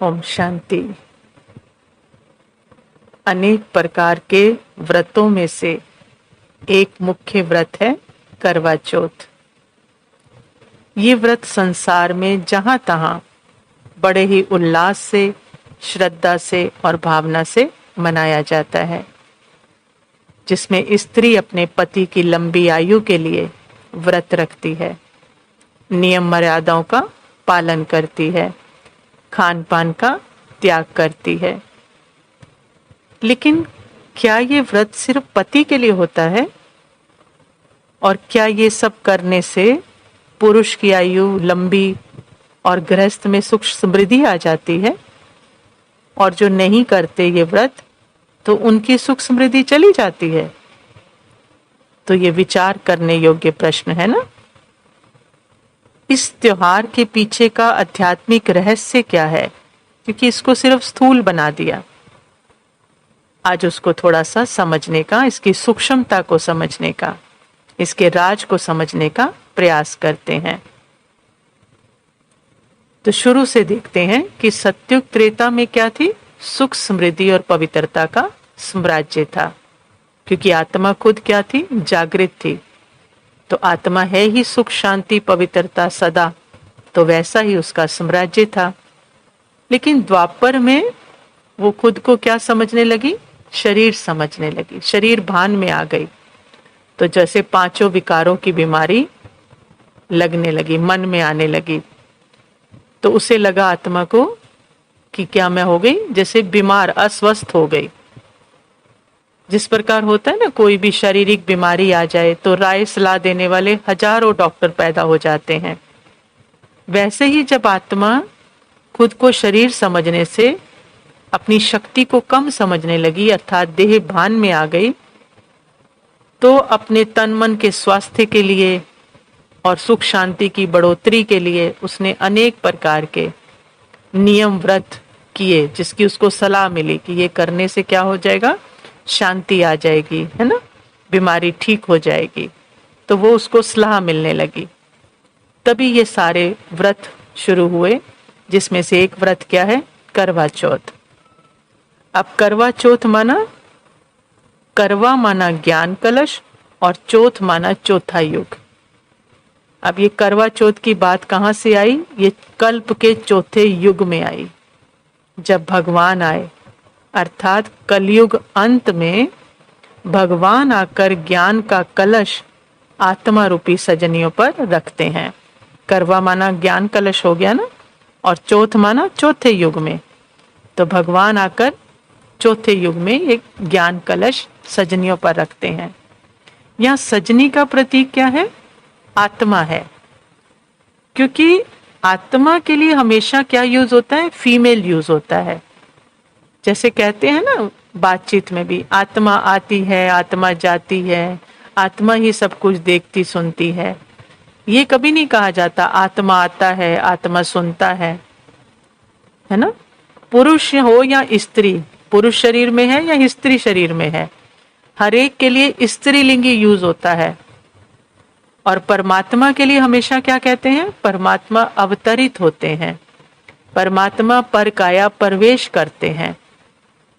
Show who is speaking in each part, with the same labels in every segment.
Speaker 1: ओम शांति। अनेक प्रकार के व्रतों में से एक मुख्य व्रत है करवा चौथ। ये व्रत संसार में जहां तहां बड़े ही उल्लास से, श्रद्धा से और भावना से मनाया जाता है, जिसमें स्त्री अपने पति की लंबी आयु के लिए व्रत रखती है, नियम मर्यादाओं का पालन करती है, खान पान का त्याग करती है। लेकिन क्या ये व्रत सिर्फ पति के लिए होता है? और क्या ये सब करने से पुरुष की आयु लंबी और गृहस्थ में सुख समृद्धि आ जाती है? और जो नहीं करते ये व्रत तो उनकी सुख समृद्धि चली जाती है? तो ये विचार करने योग्य प्रश्न है ना। इस त्योहार के पीछे का आध्यात्मिक रहस्य क्या है? क्योंकि इसको सिर्फ स्थूल बना दिया। आज उसको थोड़ा सा समझने का, इसकी सूक्ष्मता को समझने का, इसके राज को समझने का प्रयास करते हैं। तो शुरू से देखते हैं कि सत्युग त्रेता में क्या थी? सुख समृद्धि और पवित्रता का साम्राज्य था, क्योंकि आत्मा खुद क्या थी? जागृत थी। तो आत्मा है ही सुख, शांति, पवित्रता सदा, तो वैसा ही उसका साम्राज्य था। लेकिन द्वापर में वो खुद को क्या समझने लगी? शरीर समझने लगी, शरीर भान में आ गई। तो जैसे पांचों विकारों की बीमारी लगने लगी, मन में आने लगी, तो उसे लगा आत्मा को कि क्या मैं हो गई जैसे बीमार, अस्वस्थ हो गई। जिस प्रकार होता है ना, कोई भी शारीरिक बीमारी आ जाए तो राय सलाह देने वाले हजारों डॉक्टर पैदा हो जाते हैं। वैसे ही जब आत्मा खुद को शरीर समझने से अपनी शक्ति को कम समझने लगी, अर्थात देह भान में आ गई, तो अपने तन मन के स्वास्थ्य के लिए और सुख शांति की बढ़ोतरी के लिए उसने अनेक प्रकार के नियम व्रत किए, जिसकी उसको सलाह मिली कि ये करने से क्या हो जाएगा? शांति आ जाएगी, है ना, बीमारी ठीक हो जाएगी। तो वो उसको सलाह मिलने लगी। तभी ये सारे व्रत शुरू हुए, जिसमें से एक व्रत क्या है? करवा चौथ। अब करवा चौथ माना, करवा माना ज्ञान कलश और चौथ माना चौथा युग। अब ये करवा चौथ की बात कहाँ से आई? ये कल्प के चौथे युग में आई, जब भगवान आए, अर्थात कलयुग अंत में भगवान आकर ज्ञान का कलश आत्मा रूपी सजनियों पर रखते हैं। करवा माना ज्ञान कलश हो गया ना, और चौथ माना चौथे युग में। तो भगवान आकर चौथे युग में एक ज्ञान कलश सजनियों पर रखते हैं। यहाँ सजनी का प्रतीक क्या है? आत्मा है। क्योंकि आत्मा के लिए हमेशा क्या यूज होता है? फीमेल यूज होता है। जैसे कहते हैं ना बातचीत में भी, आत्मा आती है, आत्मा जाती है, आत्मा ही सब कुछ देखती सुनती है। ये कभी नहीं कहा जाता आत्मा आता है, आत्मा सुनता है ना। पुरुष हो या स्त्री, पुरुष शरीर में है या स्त्री शरीर में है, हर एक के लिए स्त्रीलिंगी यूज होता है। और परमात्मा के लिए हमेशा क्या कहते हैं? परमात्मा अवतरित होते हैं, परमात्मा पर काया प्रवेश करते हैं।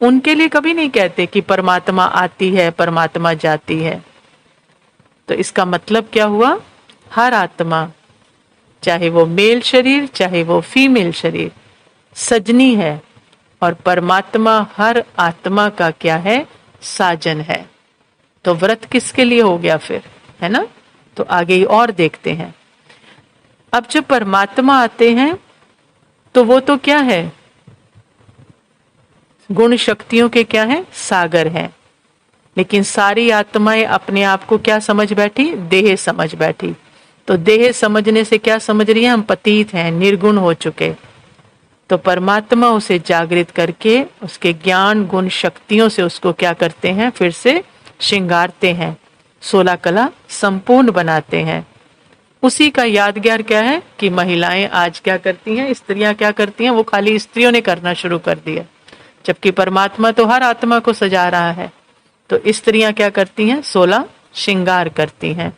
Speaker 1: उनके लिए कभी नहीं कहते कि परमात्मा आती है, परमात्मा जाती है। तो इसका मतलब क्या हुआ? हर आत्मा, चाहे वो मेल शरीर चाहे वो फीमेल शरीर, सजनी है, और परमात्मा हर आत्मा का क्या है? साजन है। तो व्रत किसके लिए हो गया फिर, है ना। तो आगे और देखते हैं। अब जब परमात्मा आते हैं तो वो तो क्या है? गुण शक्तियों के क्या है? सागर हैं। लेकिन सारी आत्माएं अपने आप को क्या समझ बैठी? देह समझ बैठी। तो देह समझने से क्या समझ रही है? हम पतित हैं, निर्गुण हो चुके। तो परमात्मा उसे जागृत करके उसके ज्ञान गुण शक्तियों से उसको क्या करते हैं? फिर से श्रृंगारते हैं, 16 कला संपूर्ण बनाते हैं। उसी का यादगार क्या है कि महिलाएं आज क्या करती हैं, स्त्रियां क्या करती हैं? वो खाली स्त्रियों ने करना शुरू कर दिया, जबकि परमात्मा तो हर आत्मा को सजा रहा है। तो स्त्रियां क्या करती हैं? 16 श्रृंगार करती हैं।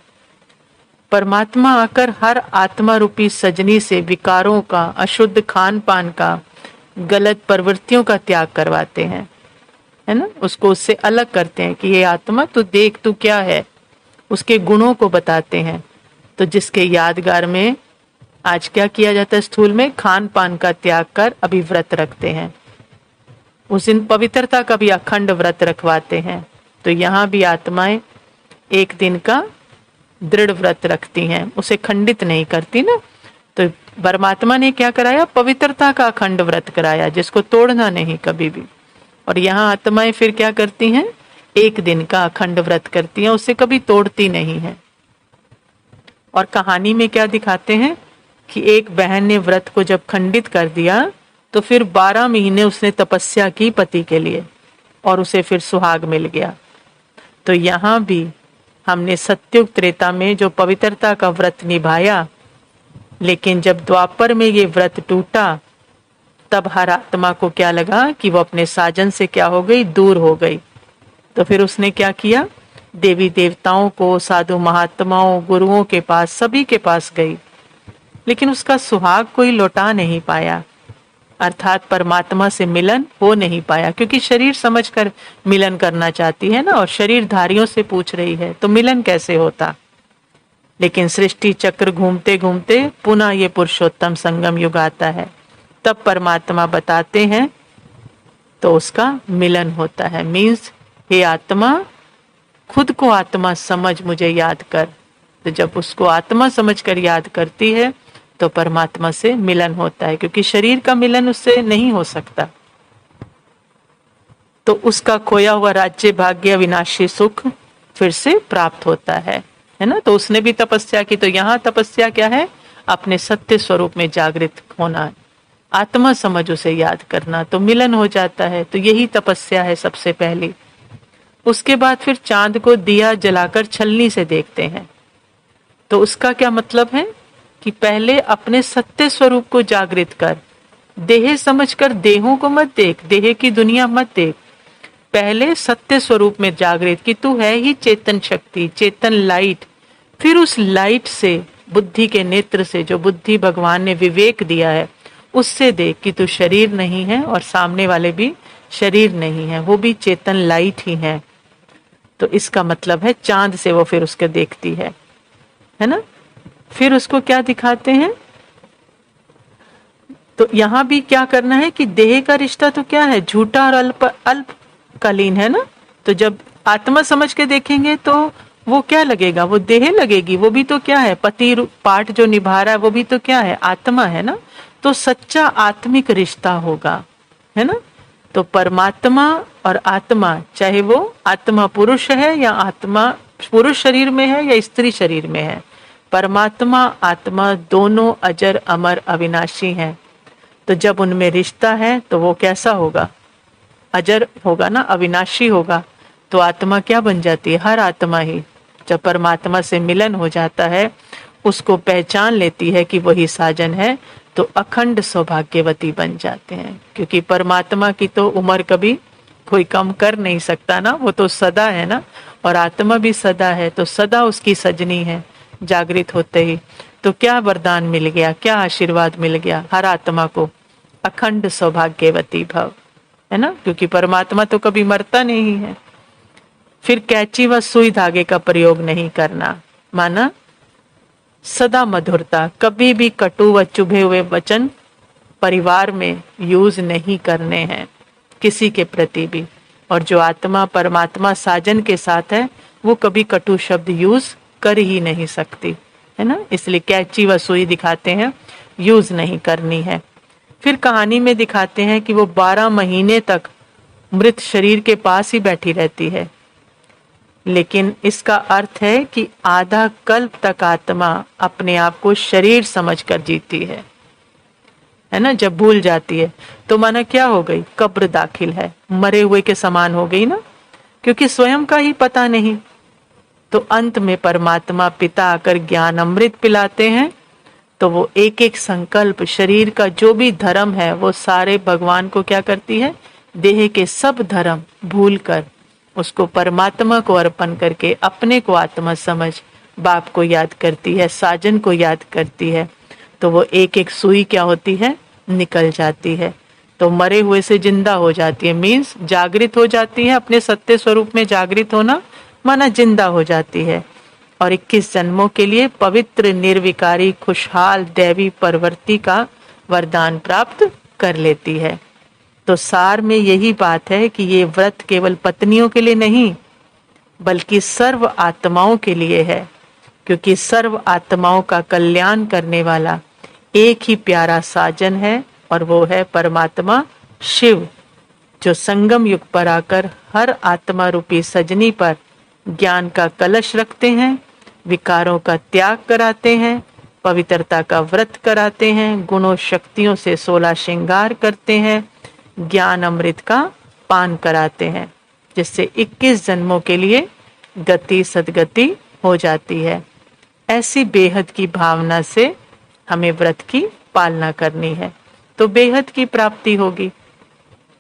Speaker 1: परमात्मा आकर हर आत्मा रूपी सजनी से विकारों का, अशुद्ध खान पान का, गलत प्रवृत्तियों का त्याग करवाते हैं, है ना, उसको उससे अलग करते हैं कि ये आत्मा तू देख तू क्या है, उसके गुणों को बताते हैं। तो जिसके यादगार में आज क्या किया जाता है, स्थूल में खान पान का त्याग कर अभी व्रत रखते हैं, उस दिन पवित्रता का भी अखंड व्रत रखवाते हैं। तो यहाँ भी आत्माएं एक दिन का दृढ़ व्रत रखती हैं, उसे खंडित नहीं करती ना। तो परमात्मा ने क्या कराया, पवित्रता का अखंड व्रत कराया, जिसको तोड़ना नहीं कभी भी। और यहाँ आत्माएं फिर क्या करती हैं, एक दिन का अखंड व्रत करती हैं, उसे कभी तोड़ती नहीं है। और कहानी में क्या दिखाते हैं कि एक बहन ने व्रत को जब खंडित कर दिया तो फिर 12 महीने उसने तपस्या की पति के लिए, और उसे फिर सुहाग मिल गया। तो यहाँ भी हमने सत्युग त्रेता में जो पवित्रता का व्रत निभाया, लेकिन जब द्वापर में ये व्रत टूटा, तब हर आत्मा को क्या लगा कि वो अपने साजन से क्या हो गई, दूर हो गई। तो फिर उसने क्या किया, देवी देवताओं को, साधु महात्माओं, गुरुओं के पास, सभी के पास गई, लेकिन उसका सुहाग कोई लौटा नहीं पाया, अर्थात परमात्मा से मिलन हो नहीं पाया, क्योंकि शरीर समझकर मिलन करना चाहती है ना, और शरीरधारियों से पूछ रही है, तो मिलन कैसे होता। लेकिन सृष्टि चक्र घूमते घूमते पुनः ये पुरुषोत्तम संगम युग आता है, तब परमात्मा बताते हैं, तो उसका मिलन होता है। मीन्स हे आत्मा, खुद को आत्मा समझ, मुझे याद कर। तो जब उसको आत्मा समझकर याद करती है तो परमात्मा से मिलन होता है, क्योंकि शरीर का मिलन उससे नहीं हो सकता। तो उसका खोया हुआ राज्य, भाग्य, विनाशी सुख फिर से प्राप्त होता है ना। तो उसने भी तपस्या की। तो यहाँ तपस्या क्या है, अपने सत्य स्वरूप में जागृत होना, आत्मा समझ उसे याद करना, तो मिलन हो जाता है। तो यही तपस्या है सबसे पहली। उसके बाद फिर चांद को दिया जलाकर छलनी से देखते हैं। तो उसका क्या मतलब है कि पहले अपने सत्य स्वरूप को जागृत कर, देह समझकर देहों को मत देख, देह की दुनिया मत देख, पहले सत्य स्वरूप में जागृत कि तू है ही चेतन शक्ति, चेतन लाइट। फिर उस लाइट से, बुद्धि के नेत्र से, जो बुद्धि भगवान ने विवेक दिया है, उससे देख कि तू शरीर नहीं है और सामने वाले भी शरीर नहीं है, वो भी चेतन लाइट ही है। तो इसका मतलब है चांद से वो फिर उसके देखती है ना। फिर उसको क्या दिखाते हैं, तो यहां भी क्या करना है कि देह का रिश्ता तो क्या है, झूठा और अल्पकालीन है ना। तो जब आत्मा समझ के देखेंगे तो वो क्या लगेगा, वो देह लगेगी, वो भी तो क्या है, पति पाठ जो निभा रहा है वो भी तो क्या है, आत्मा है ना। तो सच्चा आत्मिक रिश्ता होगा, है ना। तो परमात्मा और आत्मा, चाहे वो आत्मा पुरुष है या आत्मा पुरुष शरीर में है या स्त्री शरीर में है, परमात्मा आत्मा दोनों अजर अमर अविनाशी हैं। तो जब उनमें रिश्ता है तो वो कैसा होगा, अजर होगा ना, अविनाशी होगा। तो आत्मा क्या बन जाती है, हर आत्मा ही जब परमात्मा से मिलन हो जाता है, उसको पहचान लेती है कि वही साजन है, तो अखंड सौभाग्यवती बन जाते हैं। क्योंकि परमात्मा की तो उम्र कभी कोई कम कर नहीं सकता ना, वो तो सदा है ना, और आत्मा भी सदा है, तो सदा उसकी सजनी है जागृत होते ही। तो क्या वरदान मिल गया, क्या आशीर्वाद मिल गया हर आत्मा को, अखंड सौभाग्यवती भव, है ना, क्योंकि परमात्मा तो कभी मरता नहीं है। फिर कैंची व सुई धागे का प्रयोग नहीं करना, माना सदा मधुरता, कभी भी कटु व चुभे हुए वचन परिवार में यूज नहीं करने हैं किसी के प्रति भी। और जो आत्मा परमात्मा साजन के साथ है वो कभी कटु शब्द यूज कर ही नहीं सकती, है ना। इसलिए कैंची व सुई दिखाते हैं यूज नहीं करनी है। फिर कहानी में दिखाते हैं कि वो 12 महीने तक मृत शरीर के पास ही बैठी रहती है, लेकिन इसका अर्थ है कि आधा कल्प तक आत्मा अपने आप को शरीर समझकर जीती है ना। जब भूल जाती है तो माना क्या हो गई, कब्र दाखिल है, मरे हुए के समान हो गई ना, क्योंकि स्वयं का ही पता नहीं। तो अंत में परमात्मा पिता आकर ज्ञान अमृत पिलाते हैं, तो वो एक एक संकल्प, शरीर का जो भी धर्म है वो सारे भगवान को क्या करती है, देह के सब धर्म भूलकर उसको परमात्मा को अर्पण करके अपने को आत्मा समझ बाप को याद करती है, साजन को याद करती है। तो वो एक एक सुई क्या होती है, निकल जाती है। तो मरे हुए से जिंदा हो जाती है, मीन्स जागृत हो जाती है। अपने सत्य स्वरूप में जागृत होना माना जिंदा हो जाती है, और 21 जन्मों के लिए पवित्र निर्विकारी खुशहाल दैवी परवर्ती का वरदान प्राप्त कर लेती है। तो सार में यही बात है कि ये व्रत केवल पत्नियों के लिए नहीं बल्कि सर्व आत्माओं के लिए है, क्योंकि सर्व आत्माओं का कल्याण करने वाला एक ही प्यारा साजन है, और वो है परमात्मा शिव, जो संगम युग पर आकर हर आत्मा रूपी सजनी पर ज्ञान का कलश रखते हैं, विकारों का त्याग कराते हैं, पवित्रता का व्रत कराते हैं, गुणों शक्तियों से 16 श्रृंगार करते हैं, ज्ञान अमृत का पान कराते हैं, जिससे 21 जन्मों के लिए गति सदगति हो जाती है। ऐसी बेहद की भावना से हमें व्रत की पालना करनी है, तो बेहद की प्राप्ति होगी।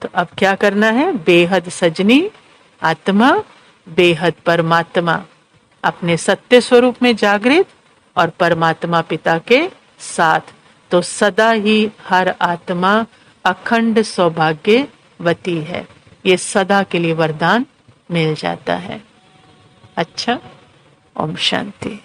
Speaker 1: तो अब क्या करना है? बेहद सजनी आत्मा, बेहद परमात्मा, अपने सत्य स्वरूप में जागृत और परमात्मा पिता के साथ, तो सदा ही हर आत्मा अखंड सौभाग्यवती है। ये सदा के लिए वरदान मिल जाता है। अच्छा, ओम शांति।